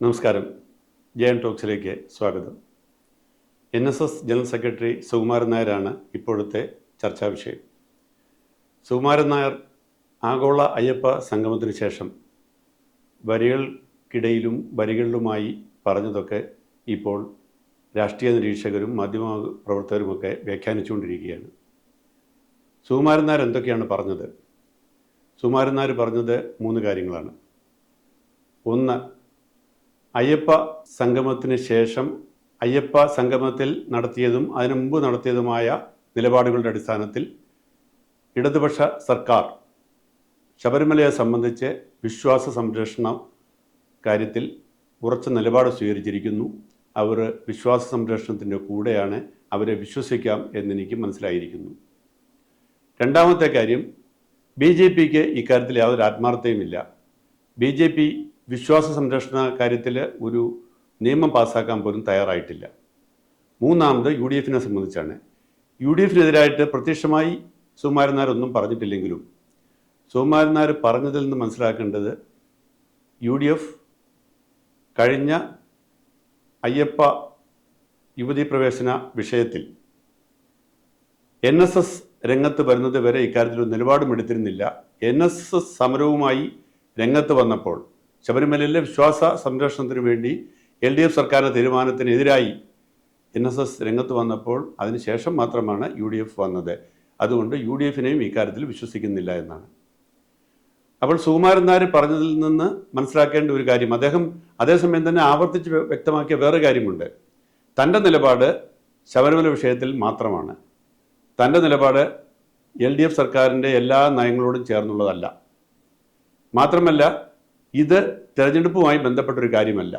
നമസ്കാരം. ജയൻ ടോക്സിലേക്ക് സ്വാഗതം. NSS general secretary Sukumaran നായരാണ് ഇപ്പോഴത്തെ ചർച്ചാ വിഷയം. സുകുമാരൻ നായർ ആഗോള അയ്യപ്പ സംഗമത്തിന് ശേഷം വരികൾക്കിടയിലും വരികളിലുമായി പറഞ്ഞതൊക്കെ ഇപ്പോൾ രാഷ്ട്രീയ നിരീക്ഷകരും മാധ്യമ പ്രവർത്തകരുമൊക്കെ വ്യാഖ്യാനിച്ചുകൊണ്ടിരിക്കുകയാണ്. സുകുമാരൻ നായർ എന്തൊക്കെയാണ് പറഞ്ഞത്? സുകുമാരൻ നായർ പറഞ്ഞത് 3 കാര്യങ്ങളാണ്. ഒന്ന്, അയ്യപ്പ സംഗമത്തിന് ശേഷം അയ്യപ്പ സംഗമത്തിൽ നടത്തിയതും അതിനു മുമ്പ് നടത്തിയതുമായ നിലപാടുകളുടെ അടിസ്ഥാനത്തിൽ ഇടതുപക്ഷ സർക്കാർ ശബരിമലയെ സംബന്ധിച്ച് വിശ്വാസ സംരക്ഷണ കാര്യത്തിൽ ഉറച്ച നിലപാട് സ്വീകരിച്ചിരിക്കുന്നു. അവർ വിശ്വാസ സംരക്ഷണത്തിൻ്റെ കൂടെയാണ്, അവരെ വിശ്വസിക്കാം എന്നെനിക്ക് മനസ്സിലായിരിക്കുന്നു. രണ്ടാമത്തെ കാര്യം, BJPക്ക് ഇക്കാര്യത്തിൽ യാതൊരു ആത്മാർത്ഥതയുമില്ല. BJP വിശ്വാസ സംരക്ഷണ കാര്യത്തിൽ ഒരു നിയമം പാസ്സാക്കാൻ പോലും തയ്യാറായിട്ടില്ല. മൂന്നാമത് UDFനെ സംബന്ധിച്ചാണ്. UDFനെതിരായിട്ട് പ്രത്യക്ഷമായി സുകുമാരൻ നായർ ഒന്നും പറഞ്ഞിട്ടില്ലെങ്കിലും സുകുമാരൻ നായർ പറഞ്ഞതിൽ നിന്ന് മനസ്സിലാക്കേണ്ടത് UDF കഴിഞ്ഞ അയ്യപ്പ യുവതീ പ്രവേശന വിഷയത്തിൽ NSS രംഗത്ത് വരുന്നത് വരെ ഇക്കാര്യത്തിൽ ഒരു നിലപാടും എടുത്തിരുന്നില്ല. NSS സമരവുമായി രംഗത്ത് വന്നപ്പോൾ, ശബരിമലയിലെ വിശ്വാസ സംരക്ഷണത്തിന് വേണ്ടി LDF സർക്കാരിൻ്റെ തീരുമാനത്തിനെതിരായി NSS രംഗത്ത് വന്നപ്പോൾ അതിനുശേഷം മാത്രമാണ് UDF വന്നത്. അതുകൊണ്ട് UDFനെയും ഇക്കാര്യത്തിൽ വിശ്വസിക്കുന്നില്ല എന്നാണ്. അപ്പോൾ സുകുമാരൻ നായർ പറഞ്ഞതിൽ നിന്ന് മനസ്സിലാക്കേണ്ട ഒരു കാര്യം, അദ്ദേഹം അതേസമയം തന്നെ ആവർത്തിച്ച് വ്യക്തമാക്കിയ വേറെ കാര്യമുണ്ട്. തൻ്റെ നിലപാട് ശബരിമല വിഷയത്തിൽ മാത്രമാണ്. തൻ്റെ നിലപാട് LDF സർക്കാരിൻ്റെ എല്ലാ നയങ്ങളോടും ചേർന്നുള്ളതല്ല. മാത്രമല്ല, ഇത് തെരഞ്ഞെടുപ്പുമായി ബന്ധപ്പെട്ടൊരു കാര്യമല്ല.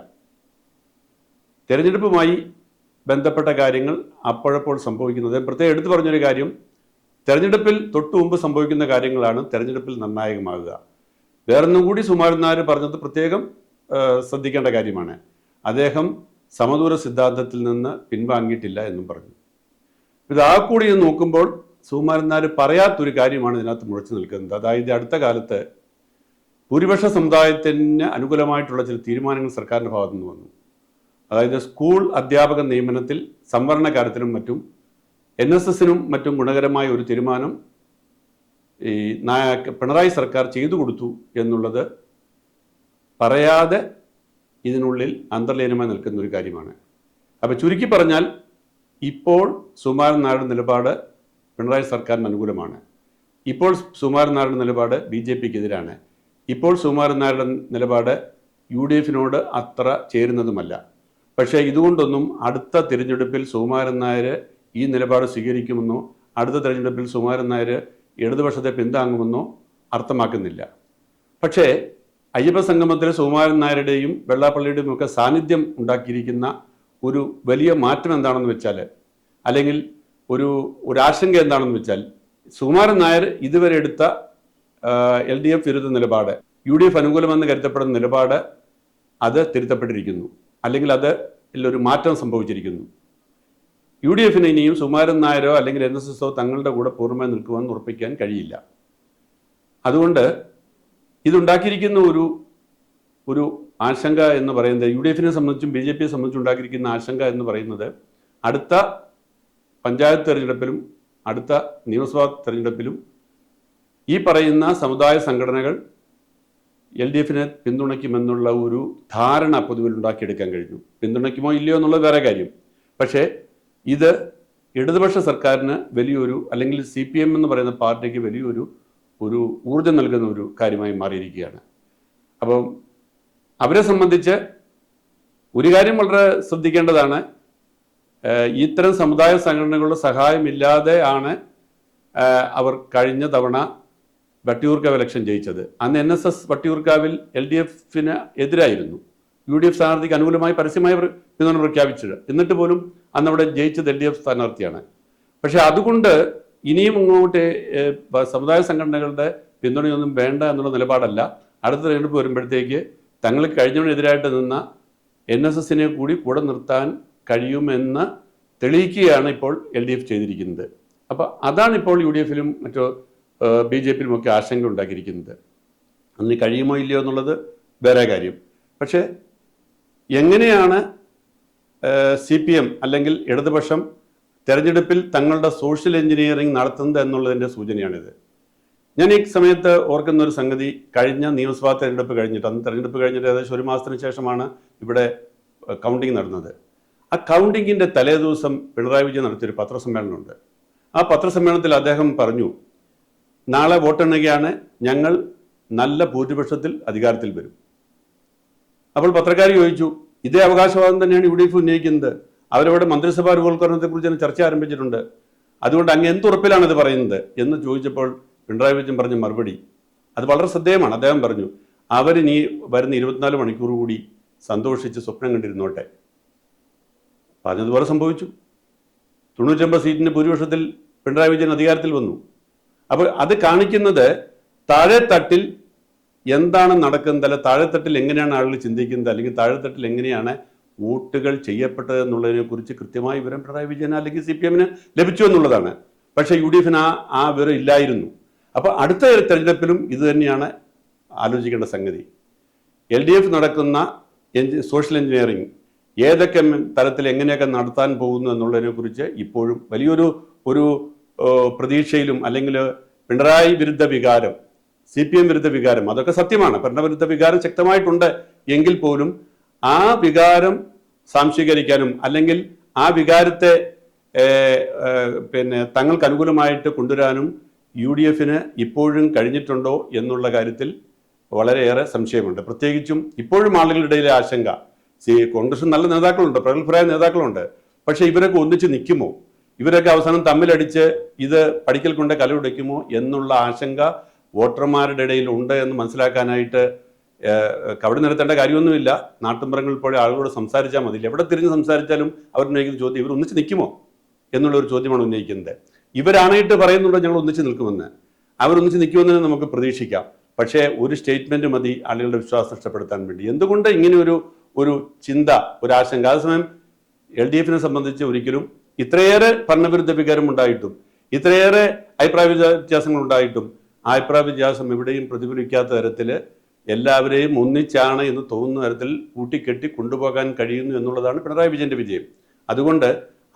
തെരഞ്ഞെടുപ്പുമായി ബന്ധപ്പെട്ട കാര്യങ്ങൾ അപ്പോഴപ്പോൾ സംഭവിക്കുന്നത്, പ്രത്യേകം എടുത്തു പറഞ്ഞൊരു കാര്യം, തെരഞ്ഞെടുപ്പിൽ തൊട്ടു മുമ്പ് സംഭവിക്കുന്ന കാര്യങ്ങളാണ് തെരഞ്ഞെടുപ്പിൽ നിർണായകമാകുക. വേറൊന്നും കൂടി സുകുമാരൻ നായർ പറഞ്ഞത് പ്രത്യേകം ശ്രദ്ധിക്കേണ്ട കാര്യമാണ്. അദ്ദേഹം സമദൂര സിദ്ധാന്തത്തിൽ നിന്ന് പിൻവാങ്ങിയിട്ടില്ല എന്നും പറഞ്ഞു. ഇത് ആ കൂടി നോക്കുമ്പോൾ സുകുമാരൻ നായർ പറയാത്തൊരു കാര്യമാണ് ഇതിനകത്ത് മുഴച്ചു നിൽക്കുന്നത്. അതായത് അടുത്ത കാലത്ത് ഭൂരിപക്ഷ സമുദായത്തിന് അനുകൂലമായിട്ടുള്ള ചില തീരുമാനങ്ങൾ സർക്കാരിൻ്റെ ഭാഗത്തു നിന്ന് വന്നു. അതായത് സ്കൂൾ അധ്യാപക നിയമനത്തിൽ സംവരണ കാര്യത്തിനും മറ്റും NSSനും മറ്റും ഗുണകരമായ ഒരു തീരുമാനം ഈ പിണറായി സർക്കാർ ചെയ്തു കൊടുത്തു എന്നുള്ളത് പറയാതെ ഇതിനുള്ളിൽ അന്തർലീനമായി നിൽക്കുന്ന ഒരു കാര്യമാണ്. അപ്പോൾ ചുരുക്കി പറഞ്ഞാൽ, ഇപ്പോൾ സുകുമാരൻ നായരുടെ നിലപാട് പിണറായി സർക്കാരിന് അനുകൂലമാണ്. ഇപ്പോൾ സുകുമാരൻ നായരുടെ നിലപാട് BJPക്കെതിരാണ്. ഇപ്പോൾ സുകുമാരൻ നായരുടെ നിലപാട് UDFനോട് അത്ര ചേരുന്നതുമല്ല. പക്ഷേ ഇതുകൊണ്ടൊന്നും അടുത്ത തിരഞ്ഞെടുപ്പിൽ സുകുമാരൻ നായർ ഈ നിലപാട് സ്വീകരിക്കുമെന്നോ അടുത്ത തിരഞ്ഞെടുപ്പിൽ സുകുമാരൻ നായർ ഇടതുപക്ഷത്തെ പിന്താങ്ങുമെന്നോ അർത്ഥമാക്കുന്നില്ല. പക്ഷേ അയ്യപ്പ സംഗമത്തിൽ സുകുമാരൻ നായരുടെയും വെള്ളാപ്പള്ളിയുടെയും ഒക്കെ സാന്നിധ്യം ഉണ്ടാക്കിയിരിക്കുന്ന ഒരു വലിയ മാറ്റം എന്താണെന്ന് വെച്ചാൽ, അല്ലെങ്കിൽ ഒരു ആശങ്ക എന്താണെന്ന് വെച്ചാൽ, സുകുമാരൻ നായർ ഇതുവരെ എടുത്ത LDF വിരുദ്ധ നിലപാട്, UDF അനുകൂലമെന്ന് കരുതപ്പെടുന്ന നിലപാട്, അത് തിരുത്തപ്പെട്ടിരിക്കുന്നു, അല്ലെങ്കിൽ അതിലൊരു മാറ്റം സംഭവിച്ചിരിക്കുന്നു. UDFന് ഇനിയും സുകുമാരൻ നായരോ അല്ലെങ്കിൽ NSSോ തങ്ങളുടെ കൂടെ പൂർണ്ണമായി നിൽക്കുമെന്ന് ഉറപ്പിക്കാൻ കഴിയില്ല. അതുകൊണ്ട് ഇതുണ്ടാക്കിയിരിക്കുന്ന ഒരു ആശങ്ക എന്ന് പറയുന്നത്, UDFനെ സംബന്ധിച്ചും BJPയെ സംബന്ധിച്ചും ഉണ്ടാക്കിയിരിക്കുന്ന ആശങ്ക എന്ന് പറയുന്നത്, അടുത്ത പഞ്ചായത്ത് തെരഞ്ഞെടുപ്പിലും അടുത്ത നിയമസഭാ തെരഞ്ഞെടുപ്പിലും ഈ പറയുന്ന സമുദായ സംഘടനകൾ LDFനെ പിന്തുണയ്ക്കുമെന്നുള്ള ഒരു ധാരണ പൊതുവിൽ ഉണ്ടാക്കിയെടുക്കാൻ കഴിഞ്ഞു. പിന്തുണയ്ക്കുമോ ഇല്ലയോ എന്നുള്ളത് വേറെ കാര്യം. പക്ഷേ ഇത് ഇടതുപക്ഷ സർക്കാരിന് വലിയൊരു, അല്ലെങ്കിൽ CPM എന്ന് പറയുന്ന പാർട്ടിക്ക് വലിയൊരു ഊർജ്ജം നൽകുന്ന ഒരു കാര്യമായി മാറിയിരിക്കുകയാണ്. അപ്പം അവരെ സംബന്ധിച്ച് ഒരു കാര്യം വളരെ ശ്രദ്ധിക്കേണ്ടതാണ്. ഇത്തരം സമുദായ സംഘടനകളുടെ സഹായമില്ലാതെ ആണ് അവർ കഴിഞ്ഞ തവണ വട്ടിയൂർക്കാവ് ഇലക്ഷൻ ജയിച്ചത്. അന്ന് NSS വട്ടിയൂർക്കാവിൽ LDFന് എതിരായിരുന്നു. UDF സ്ഥാനാർത്ഥിക്ക് അനുകൂലമായി പരസ്യമായി പിന്തുണ പ്രഖ്യാപിച്ചത്. എന്നിട്ട് പോലും അന്ന് അവിടെ ജയിച്ചത് LDF സ്ഥാനാർത്ഥിയാണ്. പക്ഷെ അതുകൊണ്ട് ഇനിയും ഇങ്ങോട്ട് സമുദായ സംഘടനകളുടെ പിന്തുണയൊന്നും വേണ്ട എന്നുള്ള നിലപാടല്ല. അടുത്ത തെരഞ്ഞെടുപ്പ് വരുമ്പോഴത്തേക്ക് തങ്ങൾക്ക് കഴിഞ്ഞതിനെതിരായിട്ട് നിന്ന NSSനെ കൂടി കൂടെ നിർത്താൻ കഴിയുമെന്ന് തെളിയിക്കുകയാണ് ഇപ്പോൾ LDF ചെയ്തിരിക്കുന്നത്. അപ്പോൾ അതാണ് ഇപ്പോൾ UDFലും മറ്റോ BJPയിലും ഒക്കെ ആശങ്ക ഉണ്ടാക്കിയിരിക്കുന്നത്. അതിന് കഴിയുമോ ഇല്ലയോ എന്നുള്ളത് വേറെ കാര്യം. പക്ഷേ എങ്ങനെയാണ് CPM അല്ലെങ്കിൽ ഇടതുപക്ഷം തെരഞ്ഞെടുപ്പിൽ തങ്ങളുടെ സോഷ്യൽ എഞ്ചിനീയറിംഗ് നടത്തുന്നത് എന്നുള്ളതിൻ്റെ സൂചനയാണിത്. ഞാൻ ഈ സമയത്ത് ഓർക്കുന്ന ഒരു സംഗതി, കഴിഞ്ഞ നിയമസഭാ തെരഞ്ഞെടുപ്പ് കഴിഞ്ഞിട്ട്, അന്ന് തെരഞ്ഞെടുപ്പ് കഴിഞ്ഞിട്ട് ഏകദേശം ഒരു മാസത്തിന് ശേഷമാണ് ഇവിടെ കൗണ്ടിങ് നടന്നത്. ആ കൗണ്ടിങ്ങിൻ്റെ തലേദിവസം പിണറായി വിജയൻ നടത്തിയൊരു പത്രസമ്മേളനമുണ്ട്. ആ പത്രസമ്മേളനത്തിൽ അദ്ദേഹം പറഞ്ഞു, നാളെ വോട്ടെണ്ണുകയാണ്, ഞങ്ങൾ നല്ല ഭൂരിപക്ഷത്തിൽ അധികാരത്തിൽ വരും. അപ്പോൾ പത്രക്കാർ ചോദിച്ചു, ഇതേ അവകാശവാദം തന്നെയാണ് UDF ഉന്നയിക്കുന്നത്, അവരവിടെ മന്ത്രിസഭാ രൂപവൽക്കരണത്തെക്കുറിച്ച് ചർച്ച ആരംഭിച്ചിട്ടുണ്ട്, അതുകൊണ്ട് അങ്ങ് എന്തുറപ്പിലാണ് ഇത് പറയുന്നത് എന്ന് ചോദിച്ചപ്പോൾ പിണറായി വിജയൻ പറഞ്ഞ മറുപടി അത് വളരെ ശ്രദ്ധേയമാണ്. അദ്ദേഹം പറഞ്ഞു, അവരിനി വരുന്ന 24 മണിക്കൂർ കൂടി സന്തോഷിച്ച് സ്വപ്നം കണ്ടിരുന്നോട്ടെ. പറഞ്ഞതുപോലെ സംഭവിച്ചു. 99 സീറ്റിന് ഭൂരിപക്ഷത്തിൽ പിണറായി വിജയൻ അധികാരത്തിൽ വന്നു. അപ്പോൾ അത് കാണിക്കുന്നത് താഴെത്തട്ടിൽ എന്താണ് നടക്കുന്നത്, അല്ല താഴെത്തട്ടിൽ എങ്ങനെയാണ് ആളുകൾ ചിന്തിക്കുന്നത്, അല്ലെങ്കിൽ താഴെത്തട്ടിൽ എങ്ങനെയാണ് വോട്ടുകൾ ചെയ്യപ്പെട്ടത് എന്നുള്ളതിനെ കുറിച്ച് കൃത്യമായ വിവരം പിണറായി വിജയൻ അല്ലെങ്കിൽ CPM ലഭിച്ചു എന്നുള്ളതാണ്. പക്ഷേ UDF ആ വിവരം ഇല്ലായിരുന്നു. അപ്പോൾ അടുത്ത തെരഞ്ഞെടുപ്പിലും ഇത് തന്നെയാണ് ആലോചിക്കേണ്ട സംഗതി. LDF നടക്കുന്ന സോഷ്യൽ എഞ്ചിനീയറിംഗ് ഏതൊക്കെ തരത്തിൽ എങ്ങനെയൊക്കെ നടത്താൻ പോകുന്നു എന്നുള്ളതിനെ കുറിച്ച് ഇപ്പോഴും വലിയൊരു പ്രതീക്ഷയിലും, അല്ലെങ്കിൽ പിണറായി വിരുദ്ധ വികാരം, CPM വിരുദ്ധ വികാരം, അതൊക്കെ സത്യമാണ്, ഭരണവിരുദ്ധ വികാരം ശക്തമായിട്ടുണ്ട് എങ്കിൽ പോലും ആ വികാരം സാംശീകരിക്കാനും അല്ലെങ്കിൽ ആ വികാരത്തെ തങ്ങൾക്ക് അനുകൂലമായിട്ട് കൊണ്ടുവരാനും UDF ഇപ്പോഴും കഴിഞ്ഞിട്ടുണ്ടോ എന്നുള്ള കാര്യത്തിൽ വളരെയേറെ സംശയമുണ്ട്. പ്രത്യേകിച്ചും ഇപ്പോഴും ആളുകളുടെ ഇടയിലെ ആശങ്ക, കോൺഗ്രസ് നല്ല നേതാക്കളുണ്ട്, പ്രഗത്ഭരായ നേതാക്കളുണ്ട്, പക്ഷെ ഇവരൊക്കെ ഒന്നിച്ച് നിൽക്കുമോ, ഇവരൊക്കെ അവസാനം തമ്മിലടിച്ച് ഇത് പഠിക്കൽ കൊണ്ട് കലയുടയ്ക്കുമോ എന്നുള്ള ആശങ്ക വോട്ടർമാരുടെ ഇടയിൽ ഉണ്ട് എന്ന് മനസ്സിലാക്കാനായിട്ട് കവടി നിരത്തേണ്ട കാര്യമൊന്നുമില്ല. നാട്ടുമ്പുറങ്ങളിൽ പോയ ആളുകളോട് സംസാരിച്ചാൽ മതി. എവിടെ തിരിഞ്ഞ് സംസാരിച്ചാലും അവർ ഉന്നയിക്കുന്ന ചോദ്യം, ഇവർ ഒന്നിച്ച് നിൽക്കുമോ എന്നുള്ളൊരു ചോദ്യമാണ് ഉന്നയിക്കുന്നത്. ഇവരാണായിട്ട് പറയുന്നുണ്ടോ ഞങ്ങൾ ഒന്നിച്ച് നിൽക്കുമെന്ന്, അവരൊന്നിച്ച് നിൽക്കുമെന്ന് നമുക്ക് പ്രതീക്ഷിക്കാം. പക്ഷേ ഒരു സ്റ്റേറ്റ്മെന്റ് മതി ആളുകളുടെ വിശ്വാസം നഷ്ടപ്പെടുത്താൻ വേണ്ടി. എന്തുകൊണ്ട് ഇങ്ങനെ ഒരു ചിന്ത, ഒരു ആശങ്ക? അതേസമയം LDF സംബന്ധിച്ച് ഒരിക്കലും ഇത്രയേറെ ഭരണവിരുദ്ധ വികാരം ഉണ്ടായിട്ടും, ഇത്രയേറെ അഭിപ്രായ വ്യത്യാസങ്ങൾ ഉണ്ടായിട്ടും ആ അഭിപ്രായ വ്യത്യാസം എവിടെയും പ്രതിഫലിക്കാത്ത തരത്തിൽ എല്ലാവരെയും ഒന്നിച്ചാണ് എന്ന് തോന്നുന്ന തരത്തിൽ കൂട്ടിക്കെട്ടി കൊണ്ടുപോകാൻ കഴിയുന്നു എന്നുള്ളതാണ് പിണറായി വിജയന്റെ വിജയം. അതുകൊണ്ട്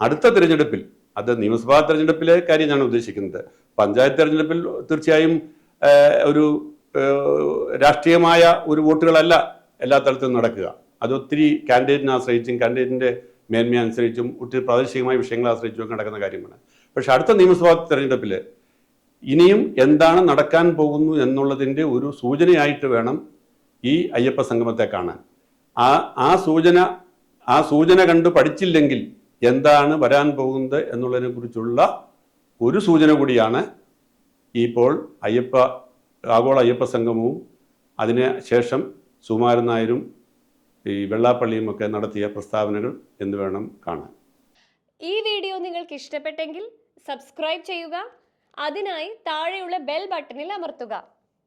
അടുത്ത തിരഞ്ഞെടുപ്പിൽ, അത് നിയമസഭാ തെരഞ്ഞെടുപ്പിലെ കാര്യം ഞാൻ ഉദ്ദേശിക്കുന്നത്, പഞ്ചായത്ത് തെരഞ്ഞെടുപ്പിൽ തീർച്ചയായും ഒരു രാഷ്ട്രീയമായ ഒരു വോട്ടുകളല്ല എല്ലാ തലത്തിലും നടക്കുക. അത് ഒത്തിരി കാൻഡിഡേറ്റിനെ ആശ്രയിച്ചും കാൻഡിഡേറ്റിൻ്റെ മേന്മ അനുസരിച്ചും ഒത്തിരി പ്രാദേശികമായ വിഷയങ്ങളെ ആശ്രയിച്ചും ഒക്കെ നടക്കുന്ന കാര്യമാണ്. പക്ഷെ അടുത്ത നിയമസഭാ തെരഞ്ഞെടുപ്പിൽ ഇനിയും എന്താണ് നടക്കാൻ പോകുന്നു എന്നുള്ളതിൻ്റെ ഒരു സൂചനയായിട്ട് വേണം ഈ അയ്യപ്പ സംഗമത്തെ കാണാൻ. ആ സൂചന കണ്ട് പഠിച്ചില്ലെങ്കിൽ എന്താണ് വരാൻ പോകുന്നത് എന്നുള്ളതിനെ കുറിച്ചുള്ള ഒരു സൂചന കൂടിയാണ് ഇപ്പോൾ ആഗോള അയ്യപ്പ സംഗമവും അതിന് ശേഷം സുകുമാരൻ നായരും ഈ വെള്ളാപ്പള്ളിയും ഒക്കെ നടത്തിയ പ്രസ്താവനകൾ എന്ന് വേണം കാണാൻ. ഈ വീഡിയോ നിങ്ങൾക്ക് ഇഷ്ടപ്പെട്ടെങ്കിൽ സബ്സ്ക്രൈബ് ചെയ്യുക, അതിനായി താഴെയുള്ള ബെൽ ബട്ടണിൽ അമർത്തുക.